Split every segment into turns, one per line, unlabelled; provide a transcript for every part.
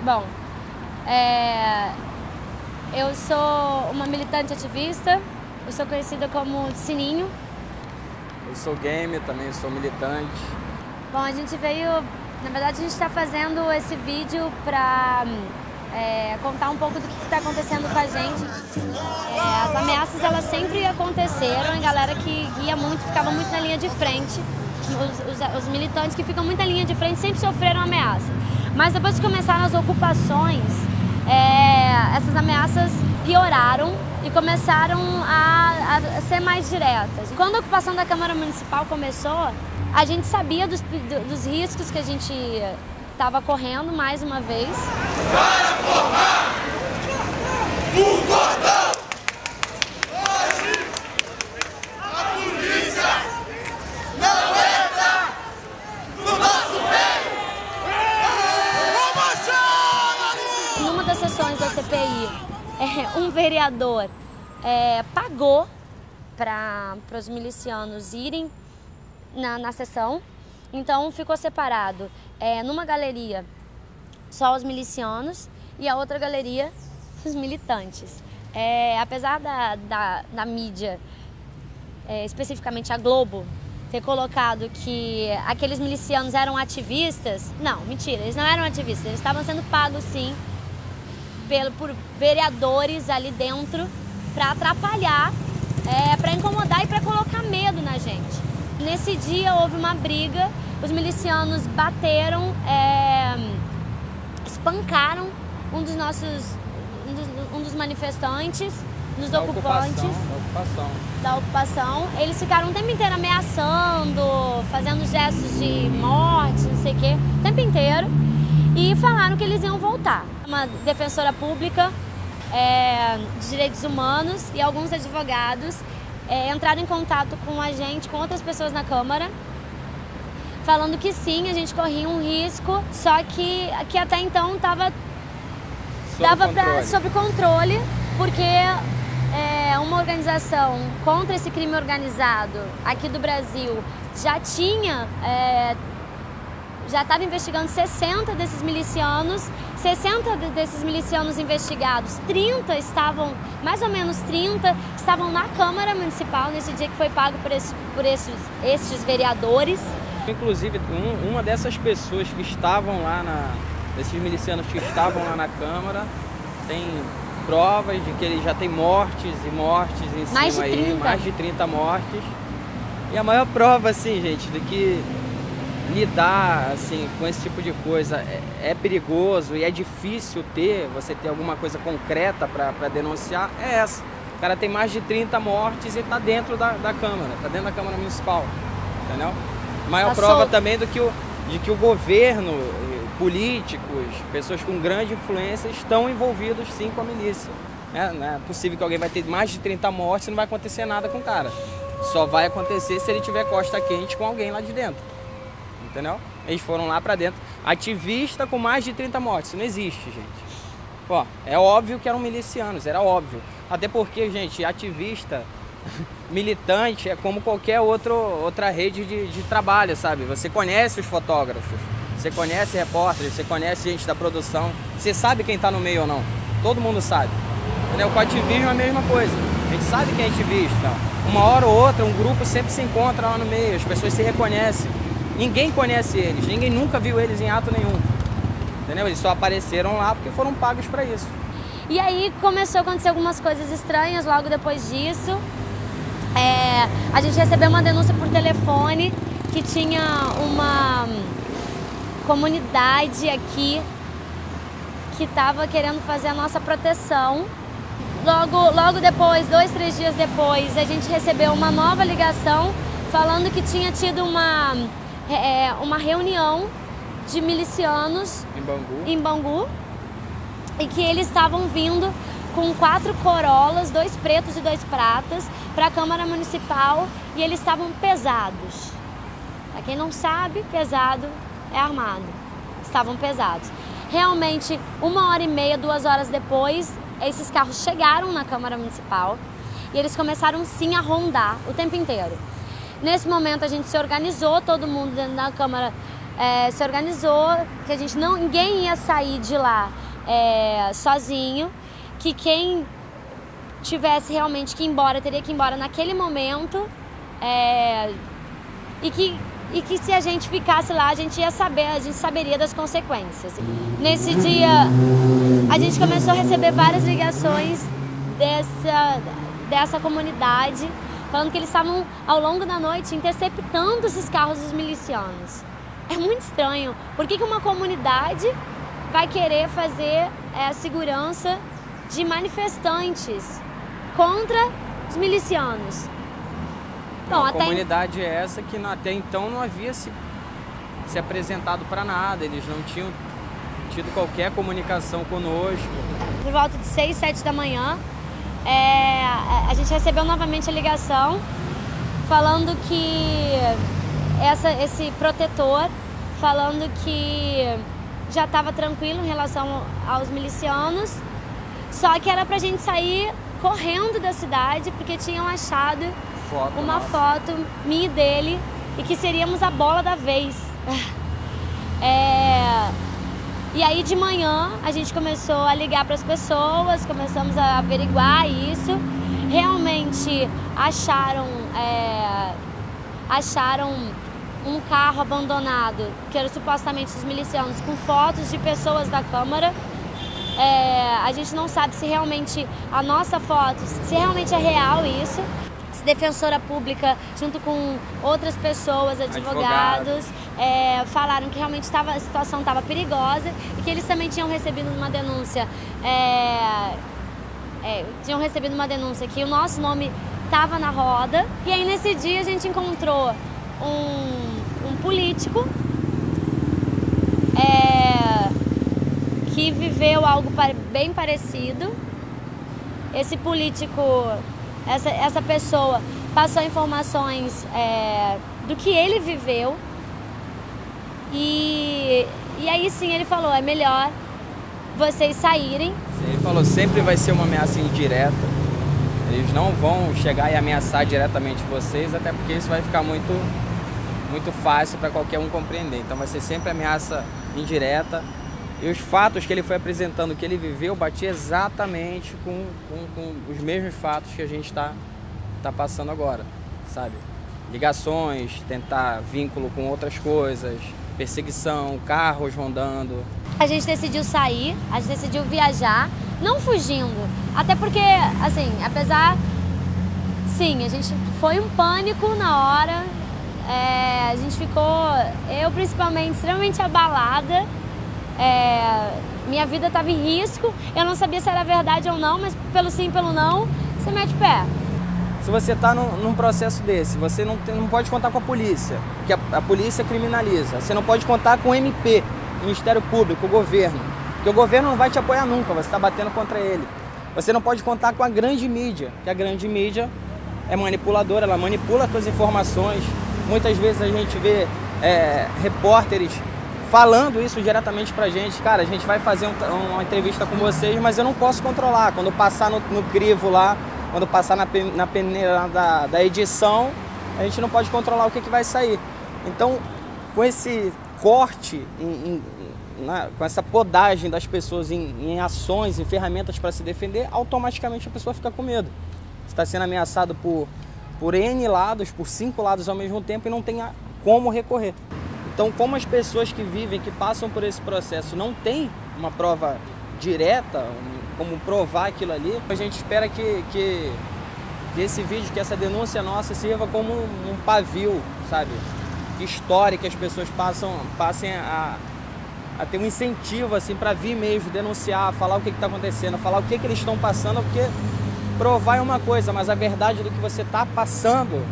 Bom, eu sou uma militante ativista, eu sou conhecida como Sininho.
Eu sou gamer, também sou militante.
Bom, a gente veio, na verdade a gente está fazendo esse vídeo para contar um pouco do que está acontecendo com a gente. As ameaças, elas sempre aconteceram, a galera que ia muito, ficava muito na linha de frente. Os militantes que ficam muito na linha de frente sempre sofreram ameaça. Mas depois que começaram as ocupações, essas ameaças pioraram e começaram a ser mais diretas. Quando a ocupação da Câmara Municipal começou, a gente sabia dos riscos que a gente estava correndo mais uma vez.
Para formar um cordão! Hoje a polícia não entra no nosso meio!
Numa das sessões da CPI, um vereador pagou para os milicianos irem na sessão, então ficou separado numa galeria só os milicianos e a outra galeria os militantes. Apesar da mídia, especificamente a Globo, ter colocado que aqueles milicianos eram ativistas, não, mentira, eles não eram ativistas, eles estavam sendo pagos sim por vereadores ali dentro para atrapalhar, para incomodar e para colocar medo na gente. Nesse dia houve uma briga, os milicianos bateram, espancaram um dos manifestantes, dos ocupantes da ocupação. Eles ficaram o tempo inteiro ameaçando, fazendo gestos de morte, não sei o quê, o tempo inteiro. E falaram que eles iam voltar. Uma defensora pública de direitos humanos e alguns advogados entraram em contato com a gente, com outras pessoas na Câmara, falando que sim, a gente corria um risco, só que até então estava sob controle, porque uma organização contra esse crime organizado aqui do Brasil já estava investigando 60 desses milicianos, 60 desses milicianos investigados, 30 estavam, mais ou menos 30, estavam na Câmara Municipal nesse dia que foi pago por estes vereadores.
Inclusive, uma dessas pessoas que estavam lá, desses milicianos que estavam lá na Câmara, tem provas de que ele já tem mortes e mortes em cima aí, mais de 30 mortes. E a maior prova, assim, gente, de que lidar assim com esse tipo de coisa é perigoso e é difícil você ter alguma coisa concreta para denunciar, é essa. O cara tem mais de 30 mortes e está dentro da Câmara, está dentro da Câmara Municipal, entendeu? Maior prova também de que o governo, políticos, pessoas com grande influência estão envolvidos sim com a milícia. Não é possível que alguém vai ter mais de 30 mortes e não vai acontecer nada com o cara. Só vai acontecer se ele tiver costa quente com alguém lá de dentro. Entendeu? Eles foram lá pra dentro. Ativista com mais de 30 mortes. Isso não existe, gente. Pô, é óbvio que eram milicianos, era óbvio. Até porque, gente, ativista, militante é como qualquer outra rede de trabalho, sabe? Você conhece os fotógrafos, você conhece repórteres, você conhece gente da produção, você sabe quem tá no meio ou não. Todo mundo sabe. Entendeu? Com ativismo é a mesma coisa. A gente sabe quem é ativista. Uma hora ou outra, um grupo sempre se encontra lá no meio, as pessoas se reconhecem. Ninguém conhece eles, ninguém nunca viu eles em ato nenhum, entendeu? Eles só apareceram lá porque foram pagos para isso.
E aí começou a acontecer algumas coisas estranhas logo depois disso. A gente recebeu uma denúncia por telefone que tinha uma comunidade aqui que estava querendo fazer a nossa proteção. Logo depois, 2, 3 dias depois, a gente recebeu uma nova ligação falando que tinha tido uma reunião de milicianos em Bangu e que eles estavam vindo com 4 Corollas, 2 pretos e 2 pratas, para a Câmara Municipal e eles estavam pesados. Para quem não sabe, pesado é armado. Estavam pesados. Realmente, 1h30, 2 horas depois, esses carros chegaram na Câmara Municipal e eles começaram sim a rondar o tempo inteiro. Nesse momento a gente se organizou, todo mundo dentro da Câmara se organizou, que ninguém ia sair de lá sozinho, que quem tivesse realmente que ir embora, teria que ir embora naquele momento, e que se a gente ficasse lá, a gente saberia das consequências. Nesse dia, a gente começou a receber várias ligações dessa comunidade, falando que eles estavam, ao longo da noite, interceptando esses carros dos milicianos. É muito estranho. Por que uma comunidade vai querer fazer a segurança de manifestantes contra os milicianos?
Bom, a comunidade é essa que até então não havia se apresentado para nada, eles não tinham tido qualquer comunicação conosco.
Por volta de 6, 7 da manhã, a gente recebeu novamente a ligação falando que esse protetor, falando que já estava tranquilo em relação aos milicianos, só que era pra gente sair correndo da cidade porque tinham achado uma foto minha e dele e que seríamos a bola da vez. E aí de manhã a gente começou a ligar para as pessoas, começamos a averiguar isso. Realmente acharam um carro abandonado, que era supostamente dos milicianos, com fotos de pessoas da Câmara. A gente não sabe se realmente a nossa foto, se realmente é real isso. Se defensora pública, junto com outras pessoas, advogados, falaram que realmente a situação estava perigosa e que eles também tinham recebido uma denúncia, que o nosso nome estava na roda. E aí nesse dia a gente encontrou um político que viveu algo bem parecido. Esse político, essa pessoa passou informações do que ele viveu e aí sim ele falou, é melhor vocês saírem.
Ele falou, sempre vai ser uma ameaça indireta, eles não vão chegar e ameaçar diretamente vocês, até porque isso vai ficar muito fácil para qualquer um compreender, então vai ser sempre ameaça indireta. E os fatos que ele foi apresentando, que ele viveu, batia exatamente com os mesmos fatos que a gente está passando agora, sabe? Ligações, tentar vínculo com outras coisas, perseguição, carros rondando.
A gente decidiu sair, a gente decidiu viajar, não fugindo. Até porque, assim, sim, a gente foi um pânico na hora, a gente ficou, eu principalmente, extremamente abalada. Minha vida estava em risco, eu não sabia se era verdade ou não, mas pelo sim, pelo não, você mete o pé.
Se você está num processo desse, você não pode contar com a polícia, porque a polícia criminaliza. Você não pode contar com o MP, o Ministério Público, o governo, porque o governo não vai te apoiar nunca, você está batendo contra ele. Você não pode contar com a grande mídia, porque a grande mídia é manipuladora, ela manipula as suas informações. Muitas vezes a gente vê repórteres falando isso diretamente pra gente, cara, a gente vai fazer uma entrevista com vocês, mas eu não posso controlar. Quando passar no crivo lá, quando passar na peneira da edição, a gente não pode controlar o que vai sair. Então, com esse corte, com essa podagem das pessoas em ações, em ferramentas para se defender, automaticamente a pessoa fica com medo. Você está sendo ameaçado por N lados, por 5 lados ao mesmo tempo e não tem como recorrer. Então, como as pessoas que vivem, que passam por esse processo, não têm uma prova direta, como provar aquilo ali, a gente espera que esse vídeo, que essa denúncia nossa sirva como um pavio, sabe? Que história, que as pessoas passem a ter um incentivo assim, para vir mesmo, denunciar, falar o que está acontecendo, falar o que eles estão passando, porque provar é uma coisa, mas a verdade do que você está passando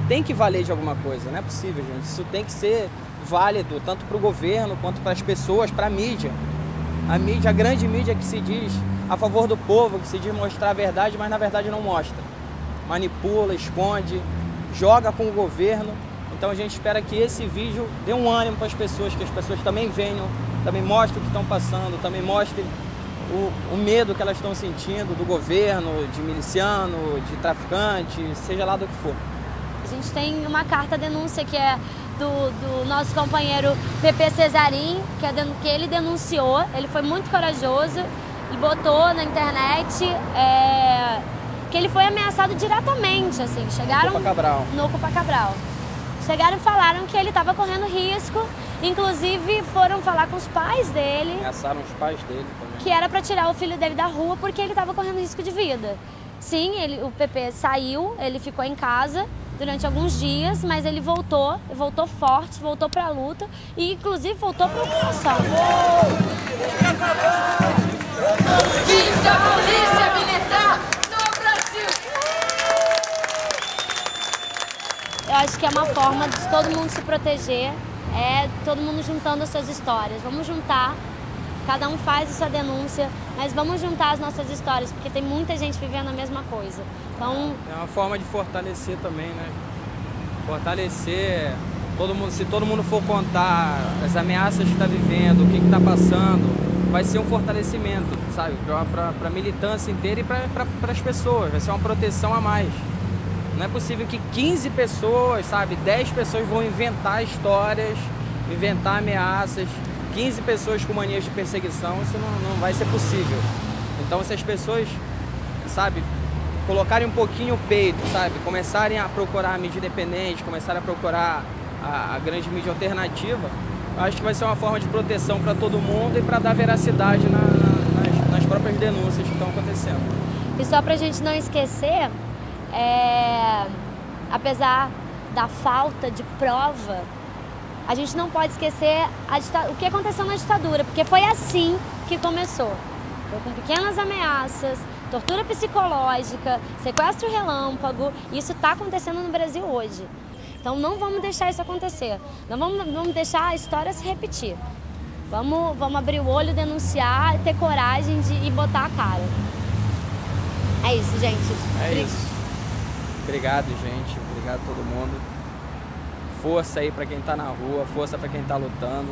tem que valer de alguma coisa, não é possível, gente. Isso tem que ser válido tanto para o governo quanto para as pessoas, para a mídia. A grande mídia que se diz a favor do povo, que se diz mostrar a verdade, mas na verdade não mostra. Manipula, esconde, joga com o governo. Então a gente espera que esse vídeo dê um ânimo para as pessoas, que as pessoas também venham, também mostrem o que estão passando, também mostrem o medo que elas estão sentindo do governo, de miliciano, de traficante, seja lá do que for.
A gente tem uma carta-denúncia que é do nosso companheiro Pepe Cesarim, que ele denunciou. Ele foi muito corajoso e botou na internet que ele foi ameaçado diretamente, assim. Chegaram no Copacabral. Chegaram e falaram que ele estava correndo risco, inclusive foram falar com os pais dele.
Ameaçaram os pais dele também.
Que era para tirar o filho dele da rua porque ele estava correndo risco de vida. Sim, o Pepe saiu, ele ficou em casa durante alguns dias, mas ele voltou forte, voltou para a luta e inclusive voltou para a ocupação.
Fim da polícia militar no Brasil!
Eu acho que é uma forma de todo mundo se proteger, todo mundo juntando as suas histórias. Vamos juntar, cada um faz a sua denúncia, mas vamos juntar as nossas histórias, porque tem muita gente vivendo a mesma coisa. Então,
é uma forma de fortalecer também, né? Fortalecer todo mundo. Se todo mundo for contar as ameaças que está vivendo, o que está passando, vai ser um fortalecimento, sabe? Para a militância inteira e para as pessoas. Vai ser uma proteção a mais. Não é possível que 15 pessoas, sabe, 10 pessoas vão inventar histórias, inventar ameaças, 15 pessoas com manias de perseguição, isso não vai ser possível. Então, se as pessoas, sabe, colocarem um pouquinho o peito, sabe, começarem a procurar a mídia independente, começarem a procurar a grande mídia alternativa, eu acho que vai ser uma forma de proteção para todo mundo e para dar veracidade nas próprias denúncias que estão acontecendo.
E só para a gente não esquecer, apesar da falta de prova, a gente não pode esquecer o que aconteceu na ditadura, porque foi assim que começou. Foi com pequenas ameaças, tortura psicológica, sequestro relâmpago, e isso está acontecendo no Brasil hoje. Então não vamos deixar isso acontecer, não vamos deixar a história se repetir. Vamos abrir o olho, denunciar, ter coragem de ir botar a cara. É isso, gente.
É isso. Obrigado, gente. Obrigado a todo mundo. Força aí para quem tá na rua, força para quem tá lutando.